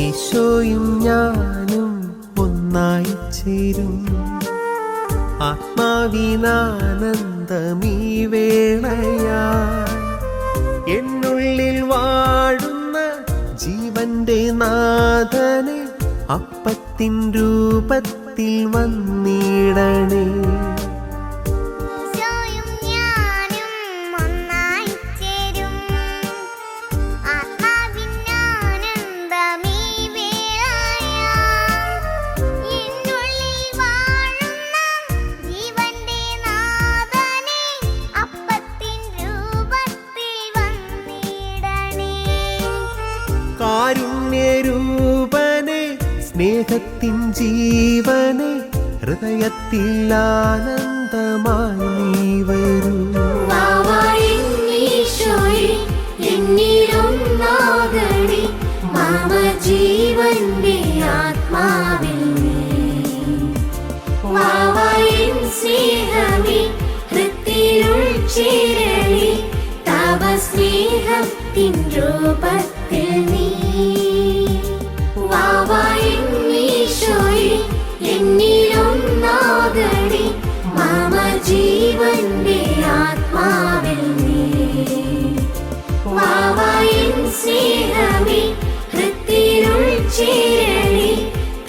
ഈശോയും ഞാനും ഒന്നായി ചേരും. ആത്മാവിനാനന്ദമീ വേളയായി എന്നുള്ളിൽ വാഴുന്ന ജീവന്റെ നാഥനെ അപ്പത്തിൻ രൂപത്തിൽ വന്നിടണേ. കാരുണ്യരൂപനെ സ്നേഹത്തിൻ ജീവനെ ഹൃദയത്തിൽ ആനന്ദമായി നീ വരൂ. ജീവന്റെ ആത്മാവിൽ സ്നേഹമേ ഹൃത്തിരുൾ ചേരണി തവ സ്നേഹത്തിൻ രൂപത്തിൽ നീ വാവായിശോയെ എന്നിലൊന്നാകണി മമ ജീവന്റെ ആത്മാവിൽ നീ വാവായിൻ സ്നേഹമേ ഹൃത്തിരുൾ ചേരണി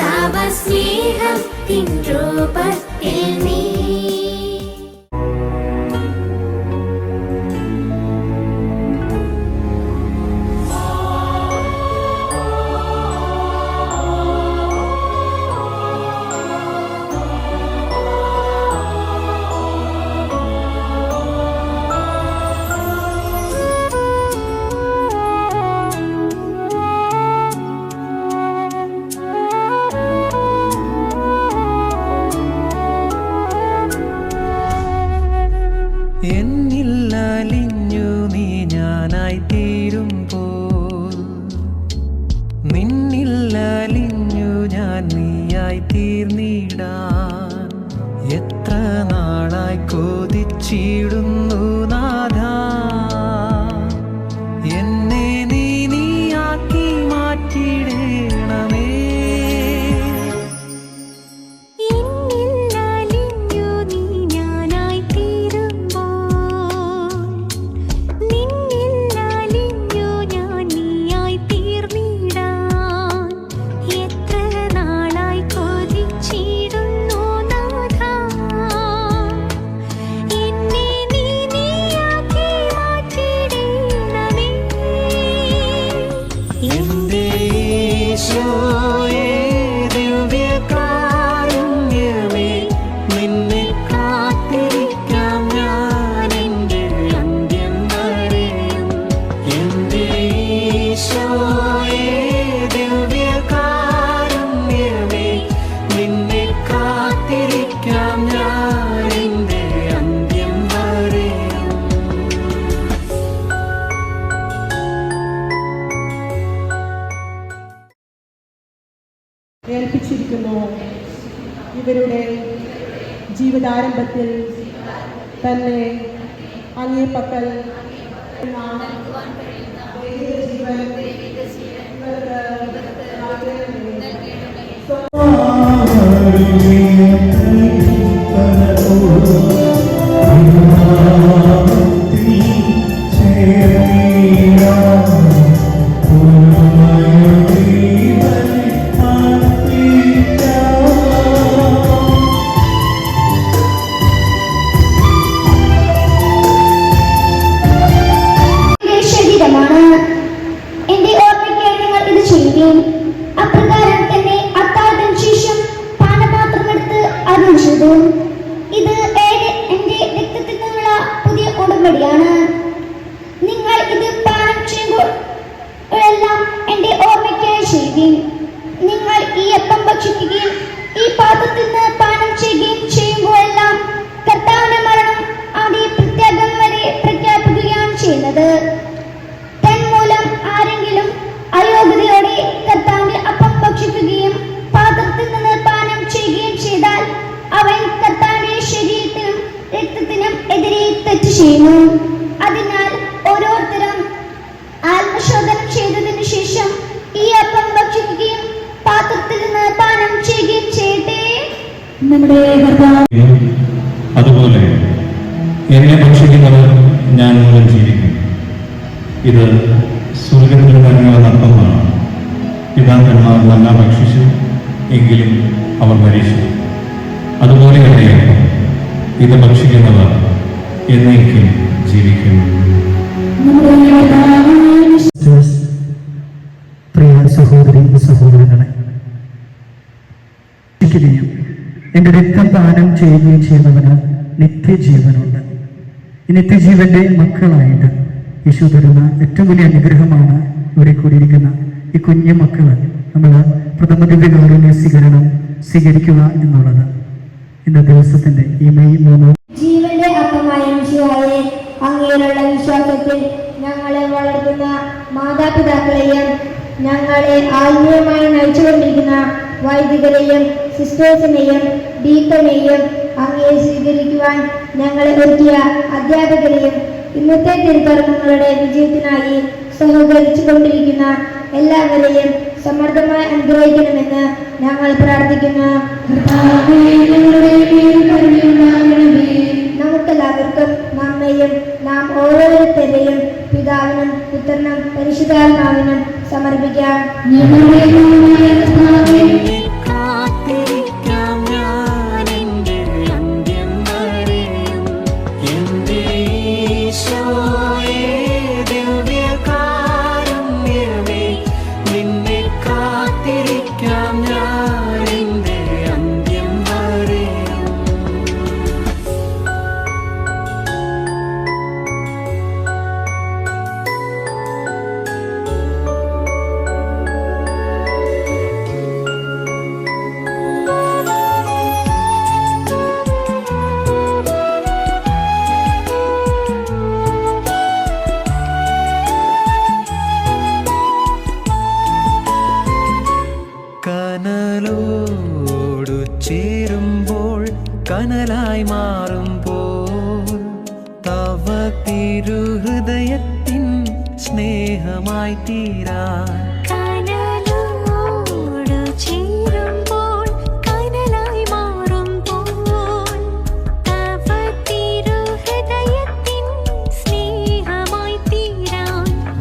തവ സ്നേഹത്തിൻ രൂപത്തിൽ നീ. എന്നില്ലലിഞ്ഞു നീ ഞാനായി തീരുമ്പോൾ, നിന്നില്ലലിഞ്ഞു ഞാൻ നീയായി തീർന്നിടാൻ എത്ര നാളായി കൊതിച്ചിടുന്നു നാഥാ. എന്നെ നീയാക്കി മാറ്റിടേണമേ. ഏൽപ്പിച്ചിരിക്കുന്നു. ഇവരുടെ ജീവിതാരംഭത്തിൽ തന്നെ അങ്ങേ പക്കൽ എന്റെ ഓർമ്മയ്ക്കായി നിങ്ങൾ ഇത് ചെയ്യുകയും അപ്രകാരം തന്നെ അത്താഴത്തിന് ശേഷം പാനപാത്രമെടുത്ത് അരുൾ ചെയ്തു. ഇത് എന്റെ രക്തത്തിൽ നിന്നുള്ള പുതിയ ഉടമ്പടിയാണ്. നിങ്ങൾ ഇത് പാനം ചെയ്യുമ്പോഴെല്ലാം എന്റെ ഓർമ്മയ്ക്കായി ചെയ്യുകയും നിങ്ങൾ ഈ അപ്പം ഭക്ഷിക്കുകയും ഈ പാത്രത്തിൽ നിന്ന് പാനം ചെയ്യുകയും ചെയ്യുമ്പോഴെല്ലാം കർത്താവിന്റെ മരണം ആദ്യ പ്രത്യാഗം വരെ പ്രഖ്യാപിക്കുകയാണ് ചെയ്യുന്നത്. തന്മൂലം ആരെങ്കിലും അയോഗ്യതയോടെ കർത്താവിന്റെ അപ്പം ഭക്ഷിക്കുകയും പാത്രത്തിൽ നിന്ന് പാനം ചെയ്യുകയും ചെയ്താൽ അവൻ കർത്താവിന്റെ ശരീരത്തിനും രക്തത്തിനും എതിരെ തെറ്റ് ചെയ്യുന്നു. അതിനാൽ ഓരോരുത്തരും ആത്മശോധന ചെയ്തതിനു ശേഷം ഈ അപ്പം ഭക്ഷിക്കുകയും നമ്മുടെ കർത്താവ് അതുപോലെ എന്നെ ഭക്ഷിക്കുന്നവർ ഞാൻ മൂലം ജീവിക്കും. ഇത് സ്വർഗത്തിൽ നിറഞ്ഞ നർമ്മമാണ്. പിതാക്കന്മാർ നല്ല ഭക്ഷിച്ചു, എങ്കിലും അവർ മരിച്ചു. അതുപോലെ തന്നെ ഇത് ഭക്ഷിക്കുന്നവർ എന്നേക്കും ജീവിക്കും. പ്രിയ സഹോദരി സഹോദരങ്ങളെ, എൻ്റെ രക്തം പാനം ചെയ്യുകയും ചെയ്യുന്നവന് നിത്യജീവനുണ്ട്. ഈ നിത്യജീവന്റെ മക്കളായിട്ട് യേശു തരുന്ന ഏറ്റവും വലിയ അനുഗ്രഹമാണ് ഇവിടെ കൂടിയിരിക്കുന്ന ഈ കുഞ്ഞു മക്കള് നമ്മൾ പ്രഥമ ദിവ്യകാരുണ്യ സ്വീകരിക്കുക എന്നുള്ളത്. ഇന്ന ദിവസത്തിന്റെ ഈ മെയ് 3 ജീവന്റെ അപ്പമായ മിശിഹായെ അങ്ങേലുള്ള വിശ്വാസത്തിൽ ഞങ്ങളെ വളർത്തുന്ന മാതാപിതാക്കളെയും ഞങ്ങളെ ആത്മീയമായി നയിച്ചുകൊണ്ടിരിക്കുന്ന വൈദികരെയും സിസ്റ്റേഴ്സിനെയും ഡീക്കനെയും അങ്ങയെ സ്വീകരിക്കുവാൻ ഞങ്ങളെ ഒരുക്കിയ അധ്യാപകരെയും ഇന്നത്തെ തിരുക്കർമ്മങ്ങളുടെ വിജയത്തിനായി സഹകരിച്ചു കൊണ്ടിരിക്കുന്ന എല്ലാവരെയും സമർത്ഥമായി അനുഗ്രഹിക്കണമെന്ന് ഞങ്ങൾ പ്രാർത്ഥിക്കുന്നു. നമുക്കെല്ലാവർക്കും നമ്മയും നാം ഓരോരുത്തരെയും പിതാവിനും പുത്രനും പരിശുദ്ധാത്മാവിനും സമർപ്പിക്കാം. കനലോടു ചേരുമ്പോൾ കനലായി മാറുമ്പോൾ തവ തിരുഹൃദയത്തിൻ സ്നേഹമായി തീരാൻ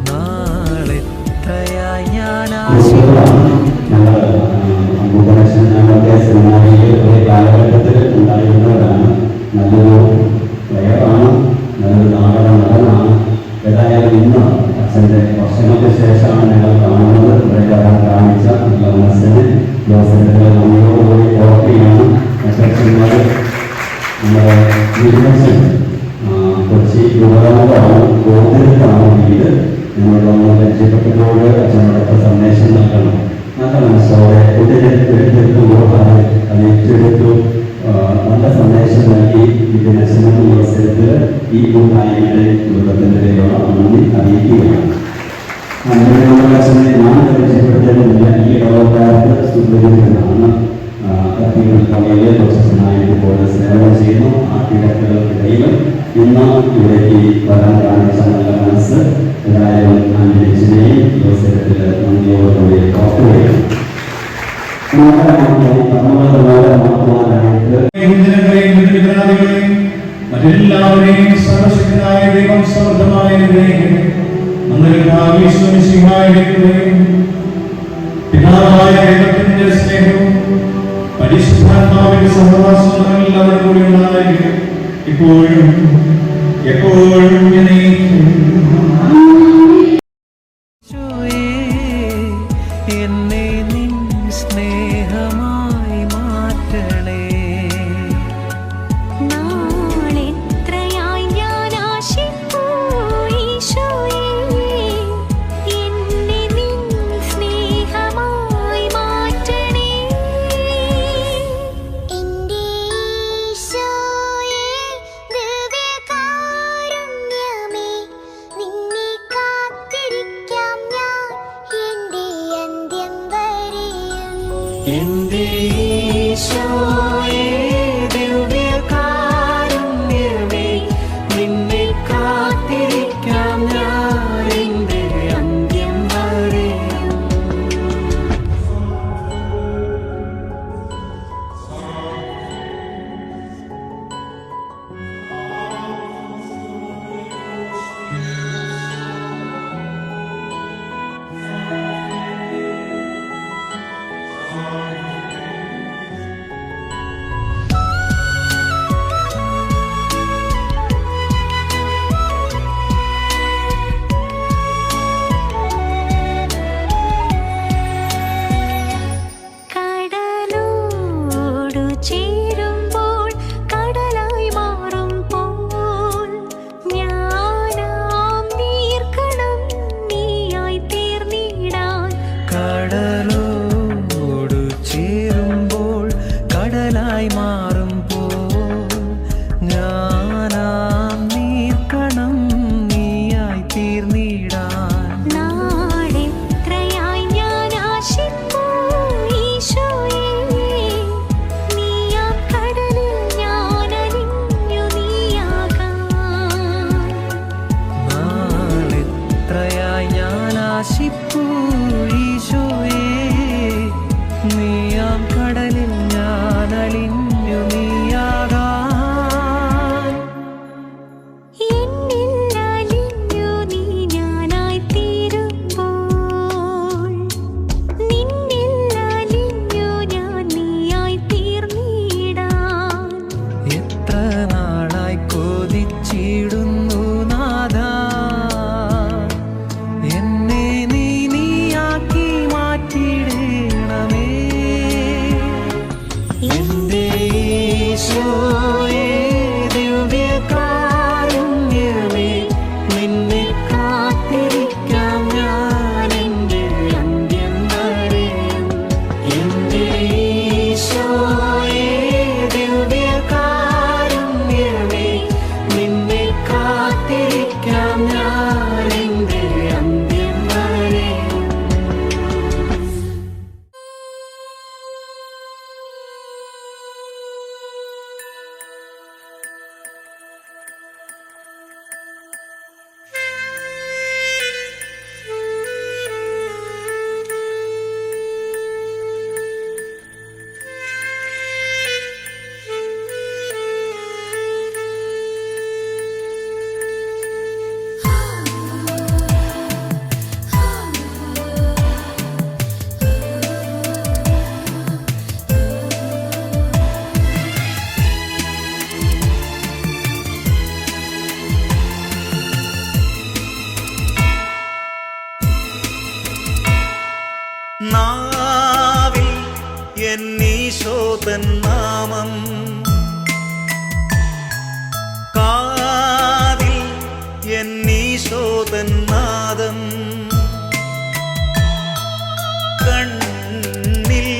നാളെത്രയായി ഞാൻ കാലഘട്ടത്തിൽ ഉണ്ടായിരുന്നവരാണ്. നല്ലൊരു പ്ലെയറാണ്, നല്ലൊരു നാടക നടനാണ്. ഏതായാലും ഇന്ന് അച്ഛൻ്റെ വർഷങ്ങൾക്ക് ശേഷമാണ് ഞങ്ങൾ കാണുന്നത്. ഇവിടെ വരാൻ കാണിച്ച നല്ല മനസ്സിന് ജോസഫിന്റെ നമ്മയോടുകൂടി ഓർക്കുകയാണ്. അച്ഛന്മാർ നമ്മുടെ നിർമ്മിച്ചൻ കൊച്ചി യുവതമാണ്, ഗോതിരത്താണ് വീട്. ഞങ്ങൾ നമ്മൾ ലക്ഷ്യപ്പെട്ടതോട് അച്ഛനോടൊക്കെ സന്ദേശം നൽകണം. നല്ല മനസ്സോടെ എടുത്തെടുക്കുമ്പോൾ അത് ഏറ്റെടുത്തു നല്ല സന്ദേശം നൽകി ഇതിനച്ഛനെന്ന അവസരത്തിൽ ഈ കൂട്ടായ്മയുടെ കുടുംബത്തിൻ്റെ നന്ദി അറിയിക്കുകയാണ്. നമ്മുടെ അച്ഛനെ ഞാൻ പരിചയപ്പെടുത്തേണ്ടതില്ല. ഈ ഇടവക്കാർക്ക് സുന്ദരികളാണ്. പള്ളിയിലെ പ്രൊഫസനായിട്ട് പോലെ സേവനം ചെയ്യുന്നു. ആ കിടക്കുകൾക്കിടയിലും ഇന്ന് ഇവിടേക്ക് വരാൻ കാണിച്ച നല്ല മനസ്സ് ഏതായാലും ആന്റണിച്ചിനെയും അവസരത്തിൽ നന്ദിയോടുകൂടി ഓർക്കുകയാണ്. മറ്റെല്ലാവരെയും സർവശക്തനായ ദൈവം സമൃദ്ധമായ പിതാവായ ദൈവത്തിന്റെ സ്നേഹവും പരിശുദ്ധാത്മാവിന്റെ സഹവാസവും എല്ലാവരും കൂടി ഉണ്ടായിരിക്കും, ഇപ്പോഴും എപ്പോഴും. എന്നെ നിൻ സ്നേഹമായി മാറ്റണേ. നാളെത്രയായി ഞാൻ ആശിപ്പൂ ഈശോയേ, എന്നെ നിൻ സ്നേഹമായി മാറ്റണേ. എൻ്റെ ഈശോയേ, ദിവ്യകാരുണ്യമേ, നിന്നെ കാത്തിരിക്കാം ഞാൻ എൻ്റെ അന്ത്യം വരെയും. എന്റെ ഈശോയേ, ദിവ്യകാരുണ്യമേ, നിന്നെ കാത്തിരിക്കാം ഞാൻ എൻ്റെ അന്ത്യം വരെയും. നാവിൽ എന്നീശോതൻ നാമം, കാതിൽ എന്നീശോതൻ നാദം, കണ്ണിൽ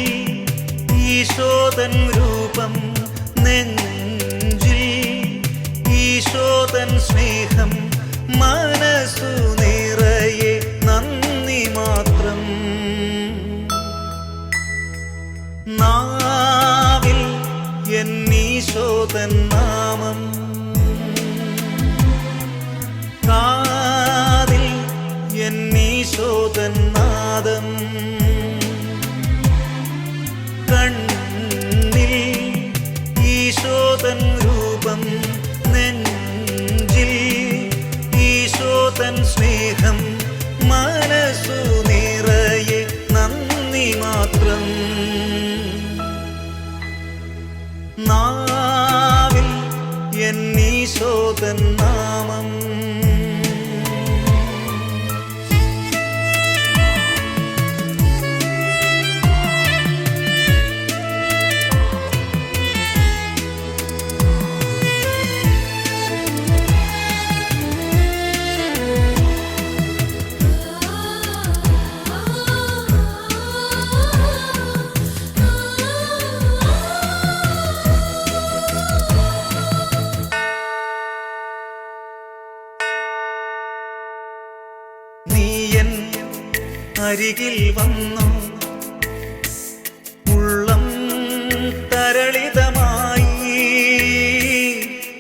ഈശോതൻ രൂപം, നെഞ്ചിൽ ഈശോതൻ സ്നേഹം, മനസ്സു നിറയെ നന്ദി മാത്രം. നാവിൽ എന്നീശോതൻ നാമം, കാതിൽ എന്നീശോതൻ നാദം, കണ്ണിൽ ഈശോതൻ രൂപം, നെഞ്ചിൽ ഈശോതൻ സ്നേഹം, മനസ്സു നിറയെ നന്ദി മാത്രം. നാവിൽ എന്നീശോതൻ നാമം. നീയൻ അരികിൽ വന്നു, ഉള്ളം തരളിതമായി,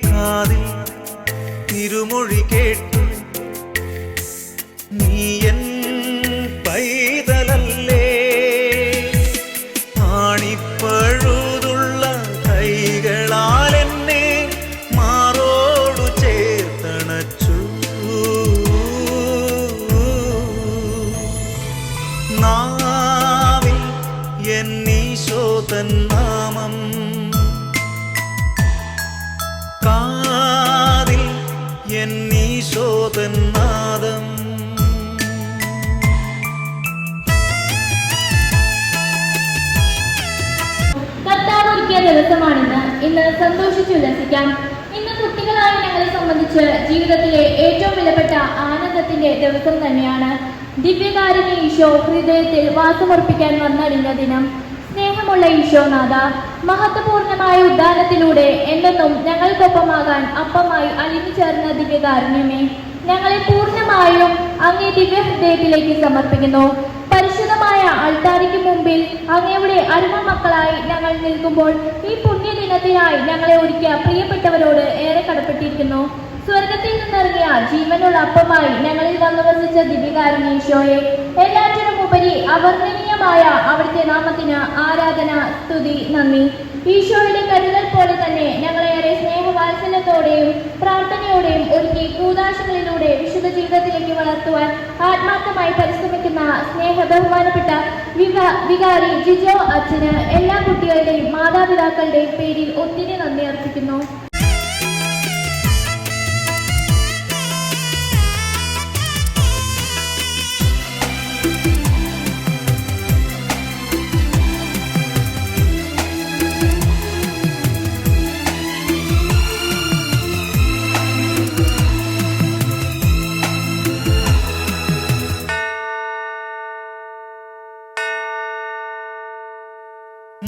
കാതിൽ തിരുമൊഴി കേട്ടു, നീയൻ പൈതലല്ലേ, ആണിപ്പഴുതുള്ള കൈകളാൽ എന്നെ മാറോടു ചേർത്തണച്ചു. നാവിൽ എന്നീശോതൻ നാമം, കാതിൽ എന്നീശോതൻ നാദം. കർത്താവ് ഒരുക്കിയ ദിവസമാണിന്ന്. ഇന്ന് സന്തോഷിച്ചുല്ലസിക്കാം. ഇന്ന് കുട്ടികളായ ഞങ്ങളെ സംബന്ധിച്ച് ജീവിതത്തിലെ ഏറ്റവും വിലപ്പെട്ട ആനന്ദത്തിന്റെ ദിവസം തന്നെയാണ്. ദിവ്യകാരുണ്യ ഈശോ ഹൃദയത്തിൽ വാസമർപ്പിക്കാൻ വന്നടിഞ്ഞ ദിനം. സ്നേഹമുള്ള ഈശോനാഥ, മഹത്വപൂർണമായ ഉദ്ധാനത്തിലൂടെ എന്നെന്നും ഞങ്ങൾക്കൊപ്പമാകാൻ അപ്പമായി അലിഞ്ഞു ചേർന്ന ദിവ്യകാരുണ്യമേ, ഞങ്ങളെ പൂർണ്ണമായും അങ്ങേ ദിവ്യഹൃദയത്തിലേക്ക് സമർപ്പിക്കുന്നു. പരിശുദ്ധമായ അൾത്താരയ്ക്ക് മുമ്പിൽ അങ്ങയുടെ അരുമ മക്കളായി ഞങ്ങൾ നിൽക്കുമ്പോൾ ഈ പുണ്യദിനത്തിനായി ഞങ്ങളെ ഒരുക്കിയ പ്രിയപ്പെട്ടവരോട് ഏറെ കടപ്പെട്ടിരിക്കുന്നു. സ്വർഗത്തിൽ നിന്നിറങ്ങിയ ജീവനുള്ള അപ്പമായി ഞങ്ങളിൽ വന്നു വസിച്ച ദിവ്യകാരുണ്യ ഈശോയെ, എല്ലാറ്റിനും ഉപരി അവർണ്ണനീയമായ അവിടുത്തെ നാമത്തിന് ആരാധന, സ്തുതി, നന്ദി. ഈശോയുടെ കരുതൽ പോലെ തന്നെ ഞങ്ങളേറെ സ്നേഹവാത്സല്യത്തോടെയും പ്രാർത്ഥനയോടെയും ഒരുക്കി കൂദാശകളിലൂടെ വിശുദ്ധ ജീവിതത്തിലേക്ക് വളർത്തുവാൻ ആത്മാർത്ഥമായി പരിശ്രമിക്കുന്ന സ്നേഹ ബഹുമാനപ്പെട്ട വികാരി ജിജോ അച്ഛന് എല്ലാ കുട്ടികളുടെയും മാതാപിതാക്കളുടെയും പേരിൽ ഒത്തിരി നന്ദി അർപ്പിക്കുന്നു.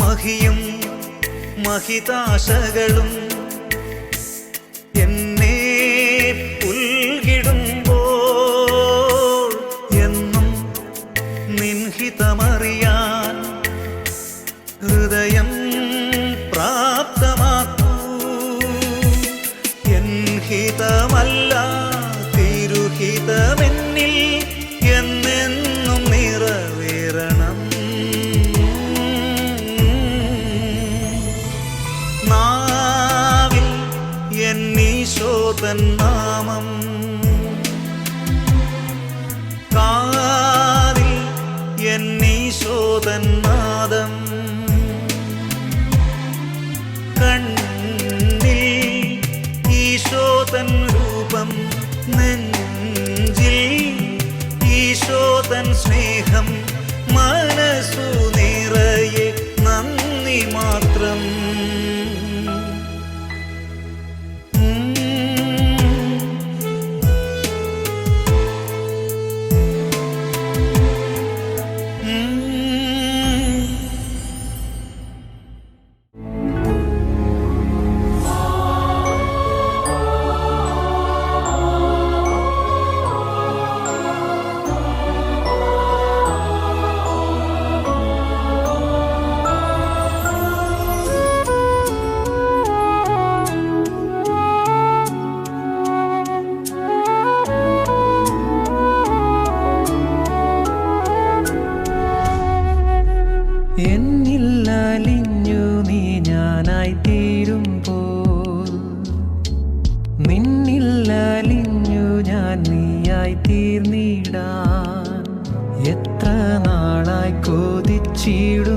മഹിയും മഹിതാശകളും എന്നെ പുൽകിടുമ്പോൾ എന്നും നിൻഹിതമറിയാൻ ഹൃദയം പ്രാപ്തമാക്കൂ. എൻഹിതമല്ല തിരുഹിതമെന്നിൽ എന്നെന്നും നിറവേറണം. നാവിൽ എന്നീശോതൻ നാമം, കാതിൽ എന്നീശോതൻ നാദം, കണ്ണിൽ ഈശോതൻ രൂപം, നെഞ്ചിൽ ഈശോതൻ സ്നേഹം, മനസ്സു നിറയെ നന്ദി മാത്രം. എന്നില്ലലിഞ്ഞു നീ ഞാനായി തീരുമ്പോൾ, നിന്നില്ലലിഞ്ഞു ഞാൻ നീയായി തീർന്നിടാൻ എത്ര നാളായി കൊതിച്ചിടും